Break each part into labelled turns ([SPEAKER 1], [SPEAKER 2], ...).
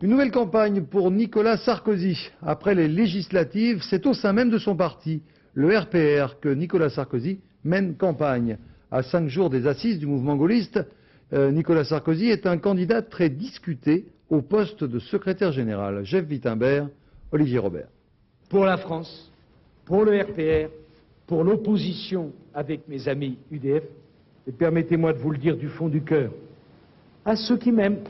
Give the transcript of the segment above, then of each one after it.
[SPEAKER 1] Une nouvelle campagne pour Nicolas Sarkozy. Après les législatives, c'est au sein même de son parti, le RPR, que Nicolas Sarkozy mène campagne. À 5 jours des assises du mouvement gaulliste, Nicolas Sarkozy est un candidat très discuté au poste de secrétaire général. Jeff Wittenberg, Olivier Robert.
[SPEAKER 2] Pour la France, pour le RPR, pour l'opposition avec mes amis UDF, et permettez-moi de vous le dire du fond du cœur, à ceux qui m'aiment.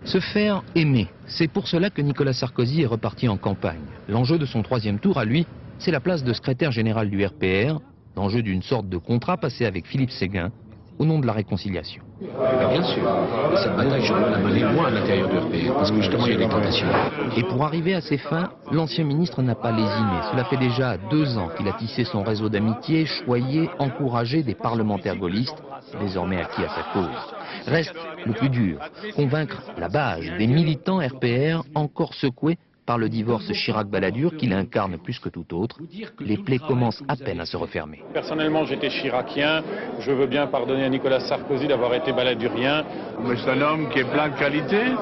[SPEAKER 3] Se faire aimer, c'est pour cela que Nicolas Sarkozy est reparti en campagne. L'enjeu de son troisième tour, à lui, c'est la place de secrétaire général du RPR, l'enjeu d'une sorte de contrat passé avec Philippe Séguin, au nom de la réconciliation.
[SPEAKER 4] Bien sûr, cette bataille, je dois la mener moi à l'intérieur du RPR, parce que justement il y a des tentations.
[SPEAKER 3] Et pour arriver à ses fins, l'ancien ministre n'a pas lésiné. Cela fait déjà 2 ans qu'il a tissé son réseau d'amitié, choyé, encouragé des parlementaires gaullistes, désormais acquis à sa cause. Reste le plus dur, convaincre la base des militants RPR encore secoués par le divorce Chirac-Balladur qu'il incarne plus que tout autre. Les plaies commencent à peine à se refermer.
[SPEAKER 5] Personnellement, j'étais chiracien. Je veux bien pardonner à Nicolas Sarkozy d'avoir été balladurien.
[SPEAKER 6] Mais c'est un homme qui est plein de qualités.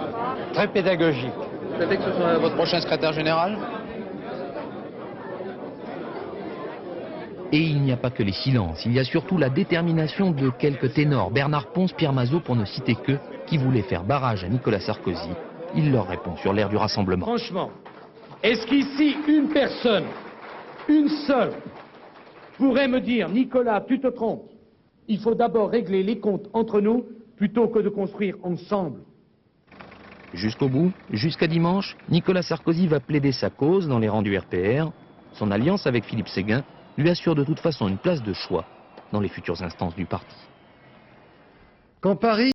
[SPEAKER 2] Très pédagogique.
[SPEAKER 4] Vous savez que ce sera votre prochain secrétaire général?
[SPEAKER 3] Et il n'y a pas que les silences, il y a surtout la détermination de quelques ténors, Bernard Pons, Pierre Mazeaud pour ne citer qu'eux, qui voulaient faire barrage à Nicolas Sarkozy. Il leur répond sur l'air du rassemblement.
[SPEAKER 2] Franchement, est-ce qu'ici une personne, une seule, pourrait me dire, Nicolas, tu te trompes, il faut d'abord régler les comptes entre nous plutôt que de construire ensemble?
[SPEAKER 3] Jusqu'au bout, jusqu'à dimanche, Nicolas Sarkozy va plaider sa cause dans les rangs du RPR. Son alliance avec Philippe Séguin lui assure de toute façon une place de choix dans les futures instances du parti.
[SPEAKER 1] Quand Paris